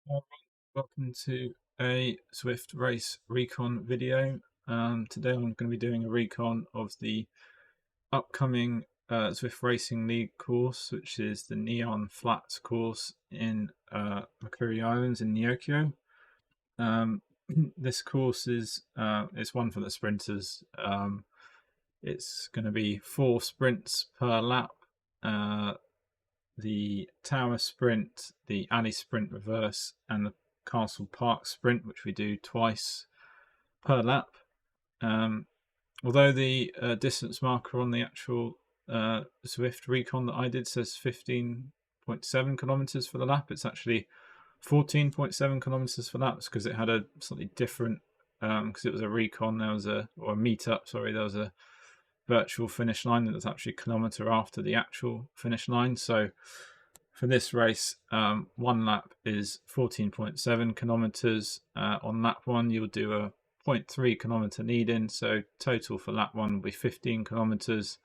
Alright, welcome to a Zwift Race Recon video. Today I'm going to be doing a recon of the upcoming Zwift Racing League course, which is the Neon Flats course in Makuri Islands in Nyokyo. This course is one for the sprinters. It's going to be 4 sprints per lap. The tower sprint, the alley sprint reverse, and the castle park sprint, which we do twice per lap. Although the distance marker on the actual Zwift Recon that I did says 15.7 kilometers for the lap, it's actually 14.7 kilometers for laps because it had a slightly different, because it was a Recon, or a meetup, sorry, there was a virtual finish line that was actually a kilometer after the actual finish line. So for this race, 1 lap is 14.7 kilometers. On lap 1, you'll do a 0.3 kilometer lead in, so total for lap 1 will be 15 kilometers.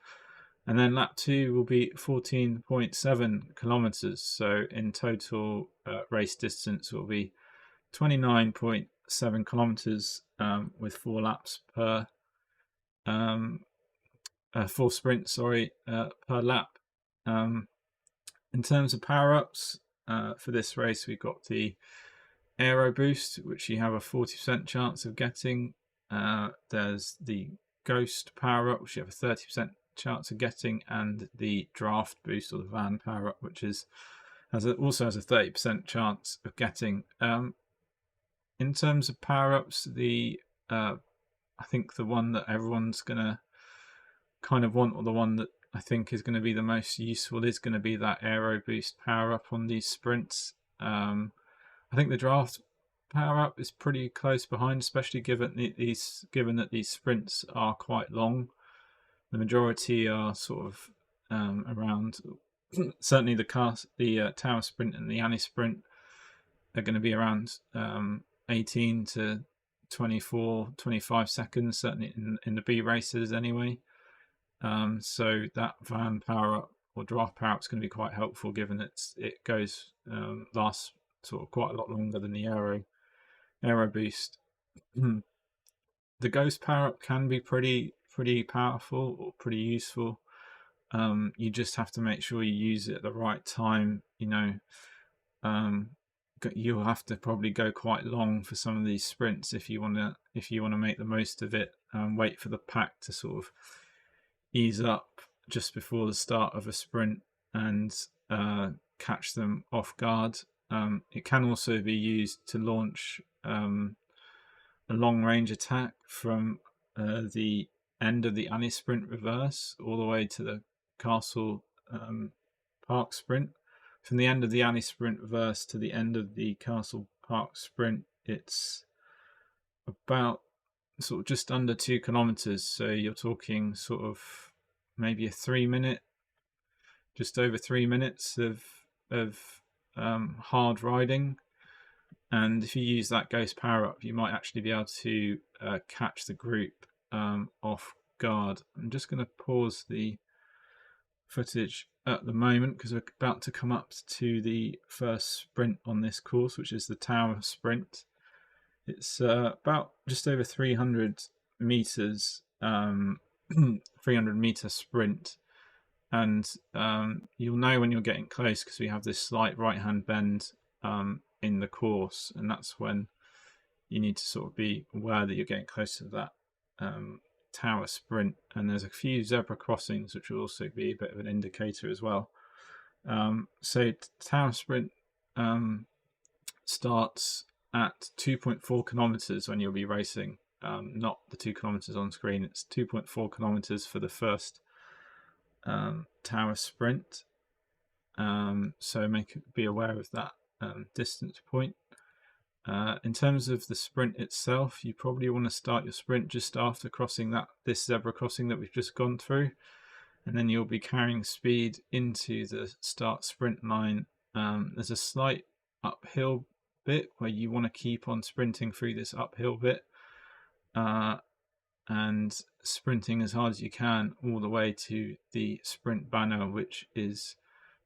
And then lap 2 will be 14.7 kilometers. So in total, race distance will be 29.7 kilometers with 4 laps per 4 sprints, per lap. In terms of power-ups, for this race, we've got the Aero boost, which you have a 40% chance of getting. There's the Ghost power-up, which you have a 30% chance of getting, and the Draft boost, or the Van power-up, which also has a 30% chance of getting. In terms of power-ups, I think the one that everyone's gonna kind of want, or the one that I think is going to be the most useful, is going to be that Aero boost power up on these sprints. I think the Draft power up is pretty close behind, especially given that these sprints are quite long. The majority are sort of around. Certainly the tower sprint and the alley sprint are going to be around 18 to 24, 25 seconds, certainly in the B races anyway. So that Van power up or Draft power up is going to be quite helpful, given it lasts sort of quite a lot longer than the Aero boost. The Ghost power up can be pretty powerful or pretty useful. You just have to make sure you use it at the right time. You'll have to probably go quite long for some of these sprints if you want to make the most of it. Wait for the pack to sort of ease up just before the start of a sprint and catch them off guard. It can also be used to launch a long range attack from the end of the alley sprint reverse all the way to the castle park sprint. From the end of the alley sprint reverse to the end of the castle park sprint, it's about sort of just under 2 kilometers. So you're talking sort of maybe a 3 minute, just over 3 minutes of hard riding. And if you use that Ghost power up, you might actually be able to catch the group off guard. I'm just going to pause the footage at the moment because we're about to come up to the first sprint on this course, which is the tower sprint. It's about just over 300 meters, 300 meter sprint, and you'll know when you're getting close because we have this slight right hand bend in the course, and that's when you need to sort of be aware that you're getting close to that tower sprint. And there's a few zebra crossings which will also be a bit of an indicator as well. So tower sprint starts at 2.4 kilometers when you'll be racing, not the 2 kilometers on screen. It's 2.4 kilometers for the first tower sprint. So be aware of that distance point. In terms of the sprint itself, you probably want to start your sprint just after crossing this zebra crossing that we've just gone through, and then you'll be carrying speed into the start sprint line. There's a slight uphill bit where you want to keep on sprinting through this uphill bit and sprinting as hard as you can all the way to the sprint banner, which is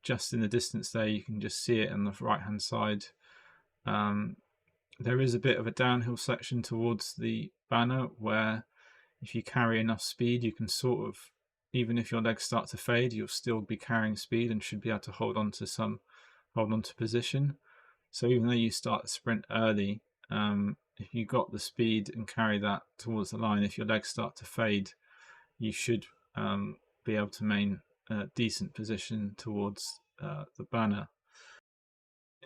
just in the distance there. You can just see it on the right hand side There is a bit of a downhill section towards the banner where if you carry enough speed, you can sort of, even if your legs start to fade, you'll still be carrying speed and should be able to hold on to position. So even though you start the sprint early, if you got the speed and carry that towards the line, if your legs start to fade, you should be able to maintain a decent position towards the banner.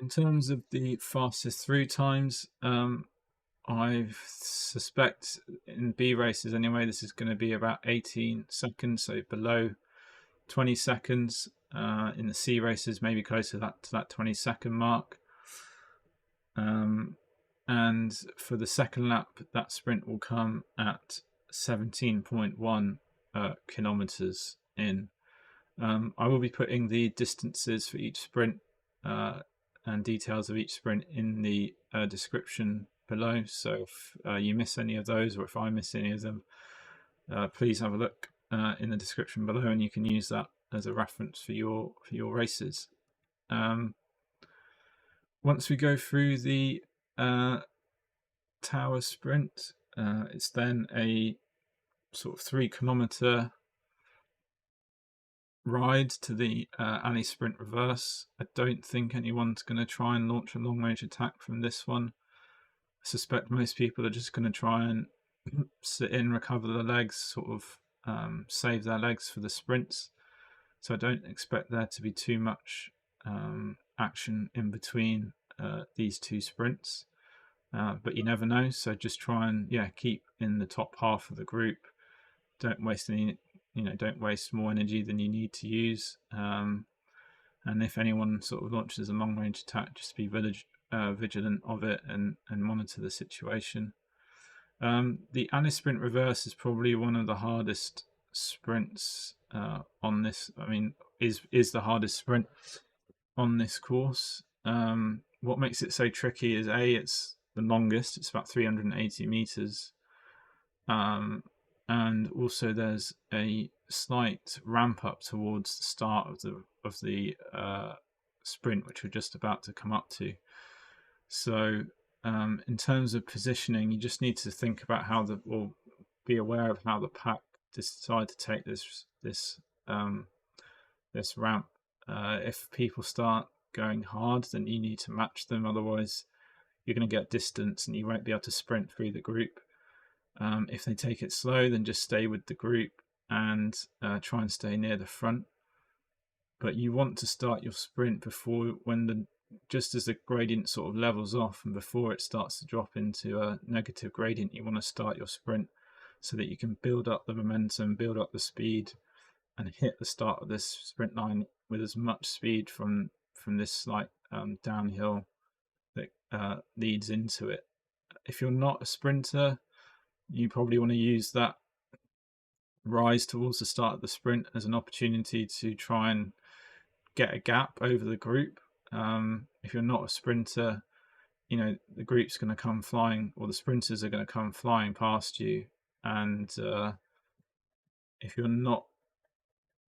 In terms of the fastest through times, I suspect in B races anyway, this is going to be about 18 seconds, so below 20 seconds. In the C races, maybe closer to that 20-second mark. And for the second lap, that sprint will come at 17.1 kilometers in. I will be putting the distances for each sprint and details of each sprint in the description below. So if you miss any of those, or if I miss any of them, please have a look in the description below, and you can use that as a reference for your races. Once we go through the tower sprint, it's then a sort of 3-kilometer ride to the alley sprint reverse. I don't think anyone's going to try and launch a long range attack from this one. I suspect most people are just going to try and sit in, recover the legs, sort of save their legs for the sprints. So I don't expect there to be too much action in between these two sprints. But you never know, so just try and keep in the top half of the group. Don't waste don't waste more energy than you need to use. And if anyone sort of launches a long range attack, just be vigilant of it and monitor the situation. The alley sprint reverse is probably one of the hardest sprints on this. I mean, is the hardest sprint on this course. What makes it so tricky is it's the longest. It's about 380 meters. And also there's a slight ramp up towards the start of the sprint, which we're just about to come up to. So in terms of positioning, you just need to think about be aware of how the pack decide to take this ramp. If people start going hard, then you need to match them. Otherwise, you're going to get distance and you won't be able to sprint through the group. If they take it slow, then just stay with the group and try and stay near the front. But you want to start your sprint just as the gradient sort of levels off and before it starts to drop into a negative gradient. You want to start your sprint so that you can build up the momentum, build up the speed, and hit the start of this sprint line with as much speed from this slight downhill that leads into it. If you're not a sprinter, you probably want to use that rise towards the start of the sprint as an opportunity to try and get a gap over the group. If you're not a sprinter, the group's going to come flying, or the sprinters are going to come flying past you, and if you're not,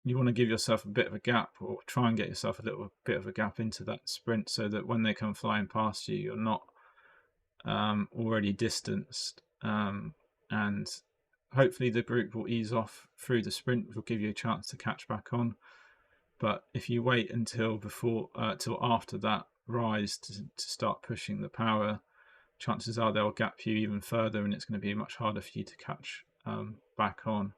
you want to give yourself a bit of a gap, or try and get yourself a little bit of a gap into that sprint, so that when they come flying past you, you're not already distanced. And hopefully the group will ease off through the sprint, which will give you a chance to catch back on. But if you wait until after that rise to start pushing the power, chances are they'll gap you even further, and it's going to be much harder for you to catch back on.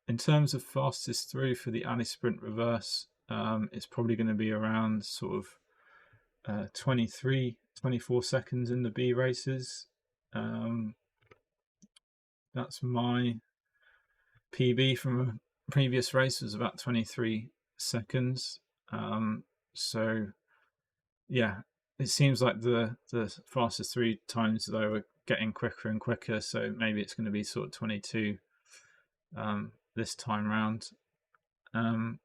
In terms of fastest through for the alley sprint reverse, it's probably going to be around sort of 24 seconds in the B races. That's my PB from a previous race, was about 23 seconds. So yeah, it seems like the fastest through times though are getting quicker and quicker, so maybe it's going to be sort of 22 this time round. In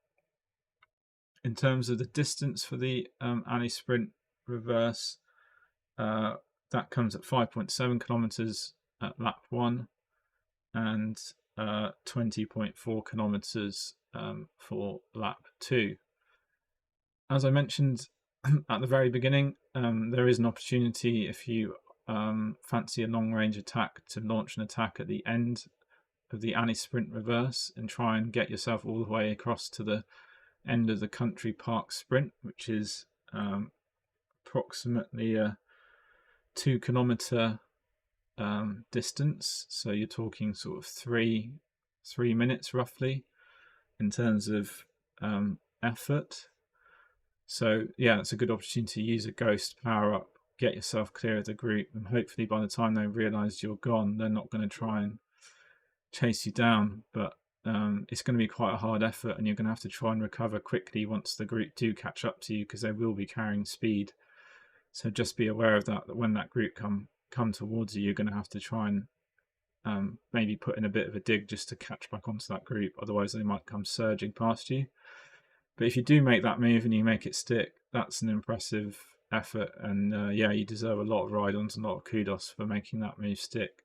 terms of the distance for the alley sprint reverse, that comes at 5.7 kilometers at lap 1 and 20.4 kilometers for lap 2. As I mentioned at the very beginning. There is an opportunity if you fancy a long range attack to launch an attack at the end of the anti-sprint reverse and try and get yourself all the way across to the end of the country park sprint, which is approximately a 2 kilometer distance. So you're talking sort of three minutes roughly in terms of effort. So yeah, it's a good opportunity to use a ghost power up, get yourself clear of the group, and hopefully by the time they realise you're gone, they're not going to try and chase you down. But it's going to be quite a hard effort, and you're going to have to try and recover quickly once the group do catch up to you, because they will be carrying speed. So just be aware of that when that group come towards you, you're going to have to try and maybe put in a bit of a dig just to catch back onto that group. Otherwise, they might come surging past you. But if you do make that move and you make it stick, that's an impressive effort. And yeah, you deserve a lot of ride-ons and a lot of kudos for making that move stick.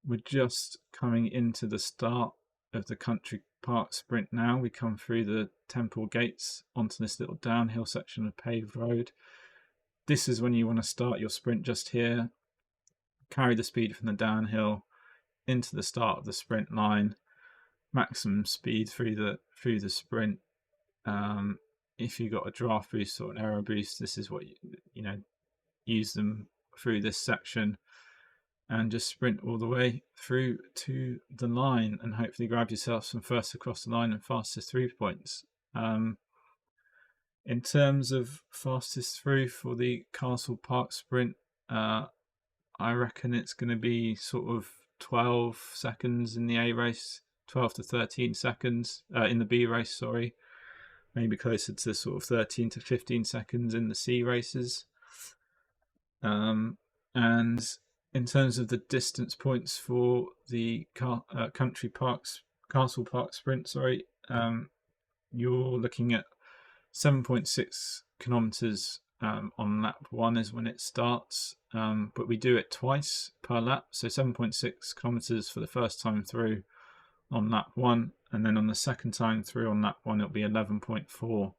We're just coming into the start of the country park sprint now. We come through the temple gates onto this little downhill section of paved road. This is when you want to start your sprint just here. Carry the speed from the downhill into the start of the sprint line. Maximum speed through the sprint. If you got a draft boost or an aero boost, this is what you know, use them through this section and just sprint all the way through to the line and hopefully grab yourself some first across the line and fastest through points. In terms of fastest through for the Castle Park sprint, I reckon it's going to be sort of 12 seconds in the A race, 12 to 13 seconds in the B race, sorry. Maybe closer to sort of 13 to 15 seconds in the C races. And in terms of the distance points for the country parks, Castle Park sprint, sorry, you're looking at 7.6 kilometers on lap 1 is when it starts, but we do it twice per lap, so 7.6 kilometers for the first time through on lap 1, and then on the second time through on lap 1 it'll be 11.4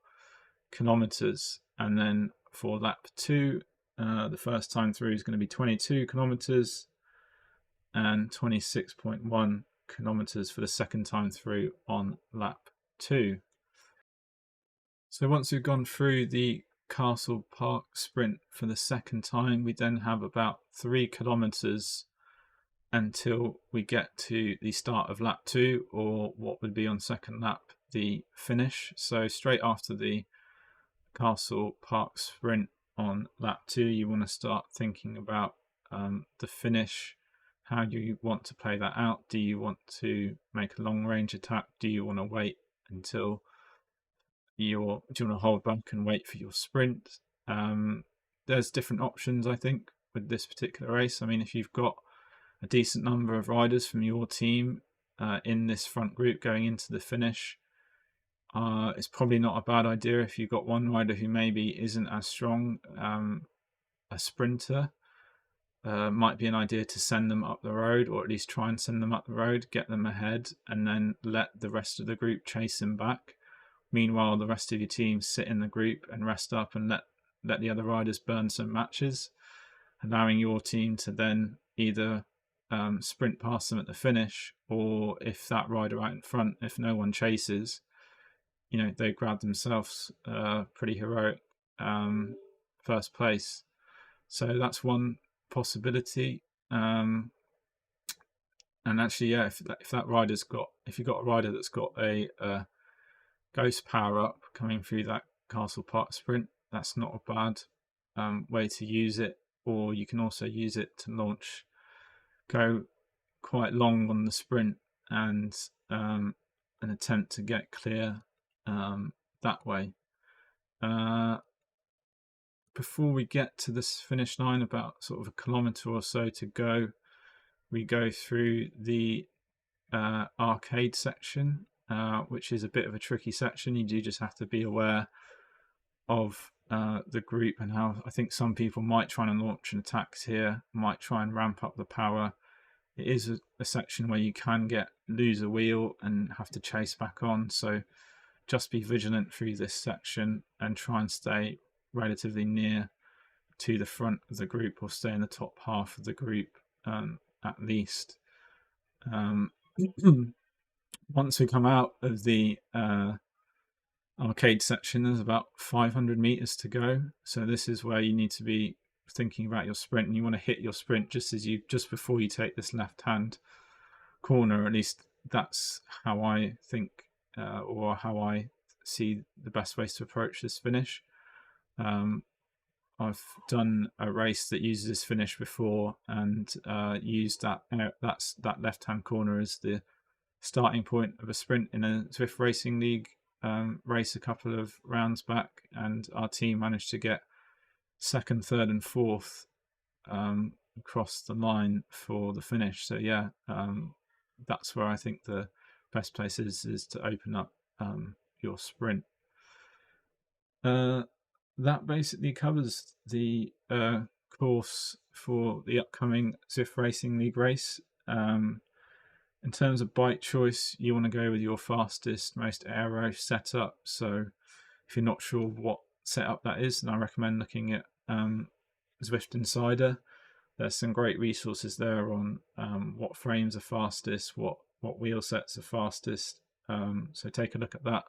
kilometers, and then for lap 2 the first time through is going to be 22 kilometers and 26.1 kilometers for the second time through on lap 2. So once we've gone through the Castle Park sprint for the second time, we then have about 3 kilometers until we get to the start of lap 2, or what would be on second lap, the finish. So straight after the Castle Park sprint on lap 2, you want to start thinking about the finish. How do you want to play that out? Do you want to make a long range attack? Do you want to wait until do you want to hold back and wait for your sprint? There's different options, I think, with this particular race. I mean, if you've got a decent number of riders from your team in this front group going into the finish, it's probably not a bad idea if you've got one rider who maybe isn't as strong, a sprinter. Might be an idea to send them up the road, or at least try and send them up the road, get them ahead, and then let the rest of the group chase them back. Meanwhile, the rest of your team sit in the group and rest up and let the other riders burn some matches, allowing your team to then either sprint past them at the finish, or if that rider out in front, if no one chases, they grab themselves pretty heroic first place. So that's one possibility. And actually, yeah, if you've got a rider that's got a ghost power up coming through that Castle Park sprint, that's not a bad way to use it. Or you can also use it to go quite long on the sprint and an attempt to get clear that way. Before we get to this finish line, about sort of a kilometer or so to go, we go through the arcade section, which is a bit of a tricky section. You do just have to be aware of the group and how I think some people might try and launch an attacks here, might try and ramp up the power. It is a section where you can lose a wheel and have to chase back on, so just be vigilant through this section and try and stay relatively near to the front of the group, or stay in the top half of the group at least. Once we come out of the arcade section, there's about 500 meters to go. So this is where you need to be thinking about your sprint, and you want to hit your sprint just before you take this left-hand corner. At least that's how I think, or how I see the best ways to approach this finish. I've done a race that uses this finish before, and used that left-hand corner as the starting point of a sprint in a Zwift Racing League race a couple of rounds back, and our team managed to get second, third, and fourth across the line for the finish. So yeah, that's where I think the best place is to open up your sprint. That basically covers the course for the upcoming Zwift Racing League race. In terms of bike choice, you want to go with your fastest, most aero setup. So if you're not sure what setup that is, then I recommend looking at Zwift Insider. There's some great resources there on what frames are fastest, what wheel sets are fastest. So take a look at that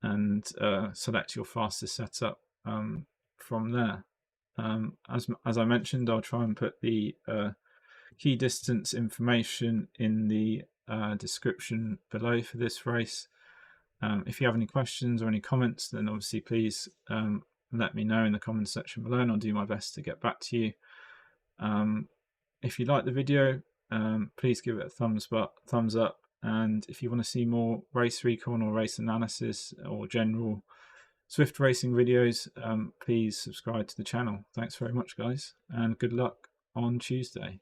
and select your fastest setup from there. As I mentioned, I'll try and put the key distance information in the description below for this race. If you have any questions or any comments, then obviously please let me know in the comments section below, and I'll do my best to get back to you. If you like the video, please give it a thumbs up, and if you want to see more race recon or race analysis or general Zwift racing videos, please subscribe to the channel. Thanks very much, guys, and good luck on Tuesday.